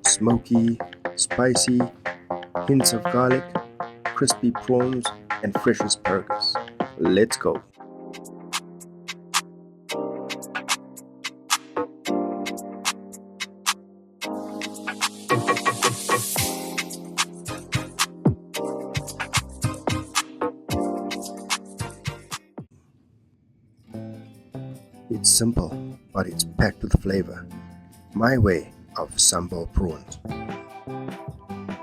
Smoky, spicy, hints of garlic, crispy prawns, and fresh asparagus. Let's go! It's simple, but it's packed with flavor. My way of Sambal Prawns.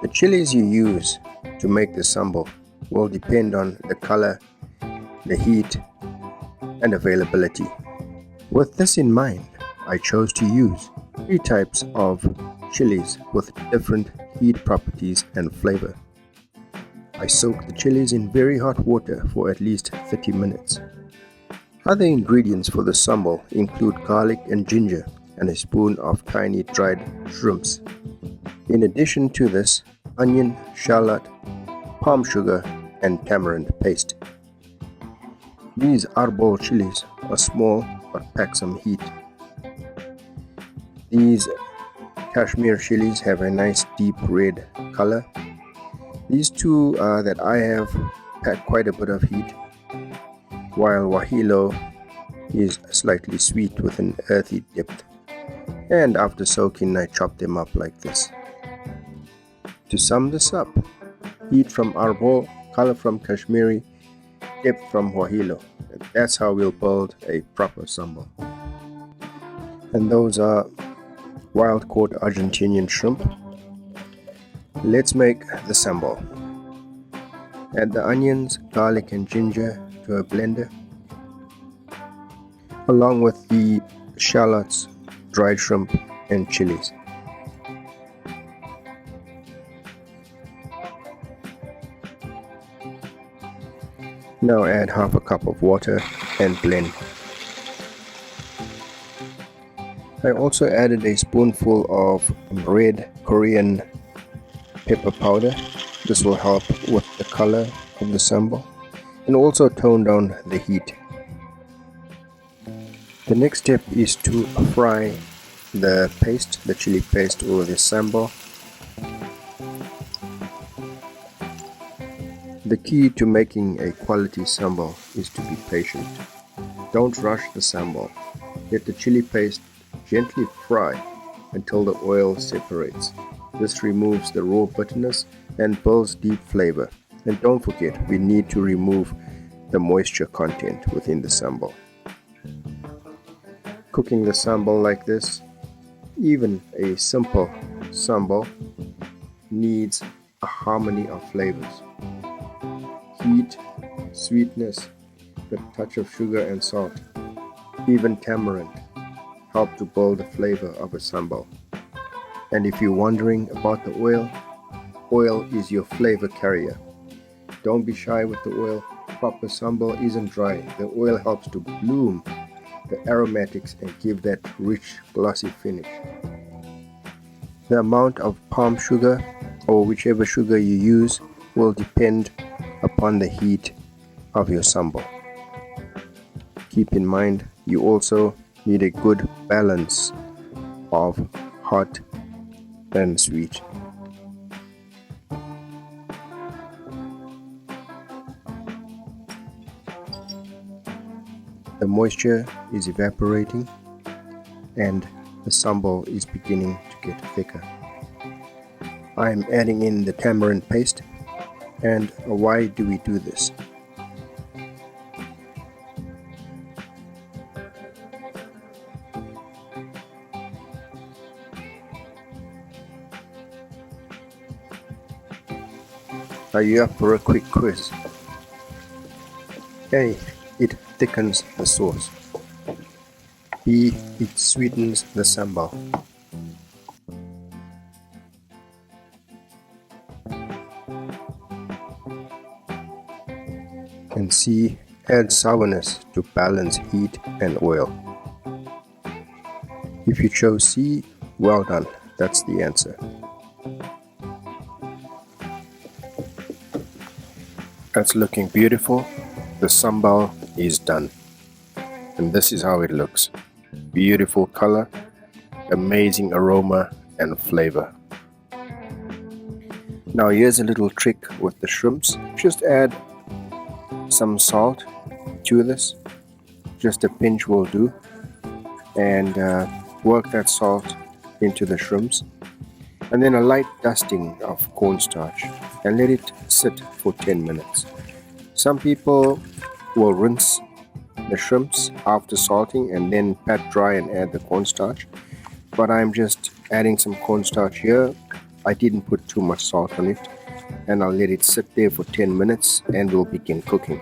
The chilies you use to make the sambal will depend on the color, the heat, and availability. With this in mind, I chose to use 3 types of chilies with different heat properties and flavor. I soak the chilies in very hot water for at least 30 minutes. Other ingredients for the sambal include garlic and ginger and a spoon of tiny dried shrimps. In addition to this, onion, shallot, palm sugar, and tamarind paste. These arbol chilies are small but pack some heat. These Kashmir chilies have a nice deep red color. These two that I have pack quite a bit of heat, while Wahilo is slightly sweet with an earthy depth. And after soaking, I chop them up like this. To sum this up, heat from Arbol, color from Kashmiri, depth from Wahilo. That's how we'll build a proper sambal. And those are wild caught Argentinian shrimp. Let's make the sambal. Add the onions, garlic and ginger to a blender, along with the shallots, dried shrimp and chilies. Now add half a cup of water and blend. I also added a spoonful of red Korean pepper powder. This will help with the color of the sambal and also tone down the heat. The next step is to fry the paste, the chili paste or the sambal. The key to making a quality sambal is to be patient. Don't rush the sambal. Let the chili paste gently fry until the oil separates. This removes the raw bitterness and builds deep flavor. And don't forget, we need to remove the moisture content within the sambal. Cooking the sambal like this, even a simple sambal, needs a harmony of flavors. Heat, sweetness, the touch of sugar and salt, even tamarind help to build the flavor of a sambal. And if you're wondering about the oil, oil is your flavor carrier. Don't be shy with the oil. Proper sambal isn't dry. The oil helps to bloom the aromatics and give that rich, glossy finish. The amount of palm sugar or whichever sugar you use will depend upon the heat of your sambal. Keep in mind, you also need a good balance of hot and sweet. The moisture is evaporating and the sambal is beginning to get thicker. I am adding in the tamarind paste. And why do we do this? Are you up for a quick quiz? A. It thickens the sauce. B. It sweetens the sambal. And C. Add sourness to balance heat and oil. If you chose C, well done, that's the answer. That's looking beautiful. The sambal is done. and this is how it looks. Beautiful color, amazing aroma and flavor. Now here's a little trick with the shrimps. Just add some salt to this, just a pinch will do, and work that salt into the shrimps, and then a light dusting of cornstarch, and let it sit for 10 minutes. Some people will rinse the shrimps after salting and then pat dry and add the cornstarch, but I'm just adding some cornstarch here. I didn't put too much salt on it, and I'll let it sit there for 10 minutes and we'll begin cooking.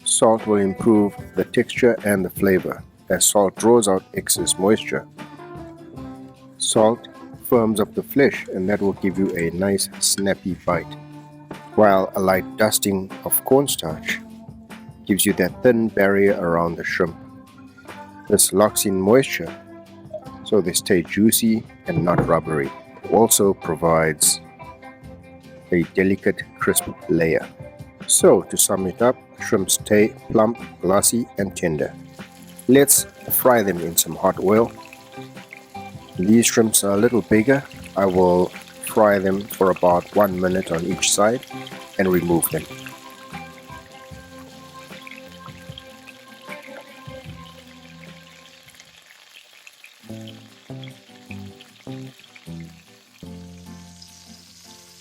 Salt will improve the texture and the flavor as salt draws out excess moisture. Salt firms up the flesh and that will give you a nice snappy bite, while a light dusting of cornstarch gives you that thin barrier around the shrimp. This locks in moisture so they stay juicy and not rubbery. Also provides a delicate crisp layer. So to sum it up, shrimps stay plump, glossy and tender. Let's fry them in some hot oil. These shrimps are a little bigger. I will fry them for about 1 minute on each side and remove them.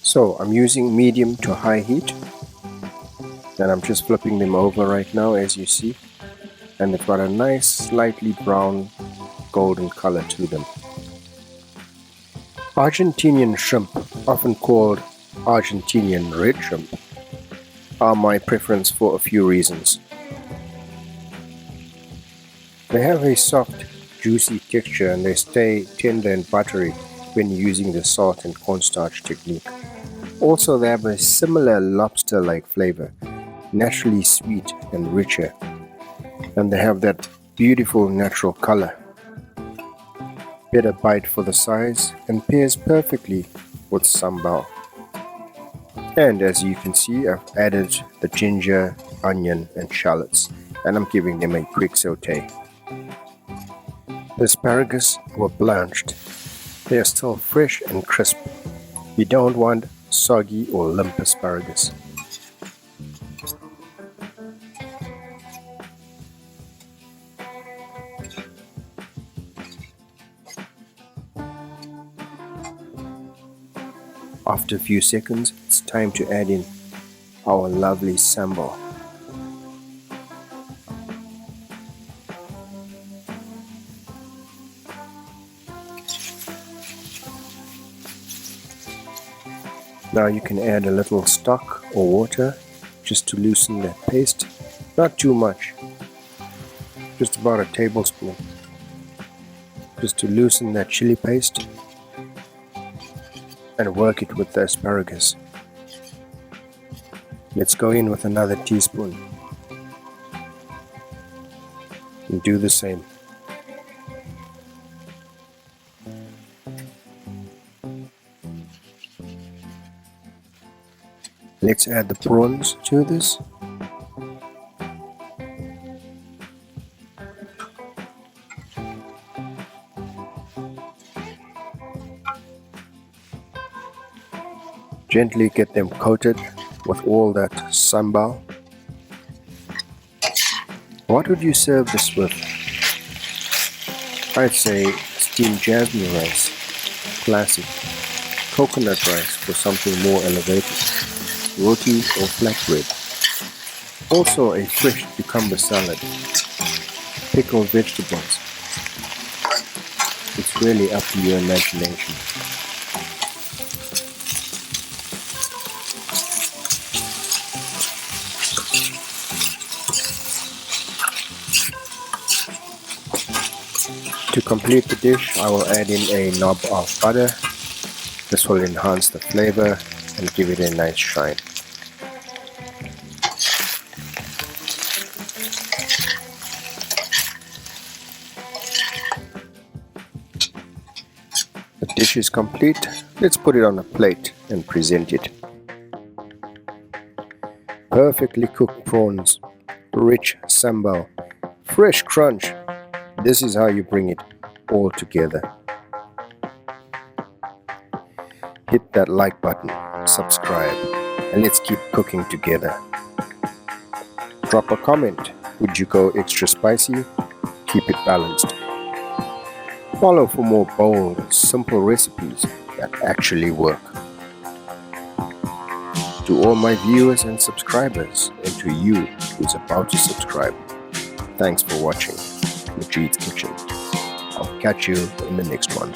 So I'm using medium to high heat, and I'm just flipping them over right now, as you see, and they've got a nice slightly brown golden color to them. Argentinian shrimp, often called Argentinian red shrimp, are my preference for a few reasons. They have a soft, juicy texture and they stay tender and buttery when using the salt and cornstarch technique. Also, they have a similar lobster-like flavor, naturally sweet and richer, and they have that beautiful natural color. Better bite for the size and pairs perfectly with sambal. And as you can see, I've added the ginger, onion and shallots, and I'm giving them a quick sauté. The asparagus were blanched. They are still fresh and crisp. You don't want soggy or limp asparagus. After a few seconds, it's time to add in our lovely sambal. Now you can add a little stock or water just to loosen that paste. Not too much, just about a tablespoon, just to loosen that chili paste, and work it with the asparagus. Let's go in with another teaspoon and do the same. Let's add the prawns to this. Gently get them coated with all that sambal. What would you serve this with? I'd say steamed jasmine rice, classic. Coconut rice for something more elevated. Roti or flatbread. Also a fresh cucumber salad. Pickled vegetables. It's really up to your imagination. To complete the dish, I will add in a knob of butter. This will enhance the flavor and give it a nice shine. The dish is complete. Let's put it on a plate and present it. Perfectly cooked prawns, rich sambal, fresh crunch. This is how you bring it all together. Hit that like button, subscribe, and let's keep cooking together. Drop a comment. Would you go extra spicy? Keep it balanced. Follow for more bold, simple recipes that actually work. To all my viewers and subscribers, and to you who's about to subscribe, thanks for watching Majid's Kitchen. I'll catch you in the next one.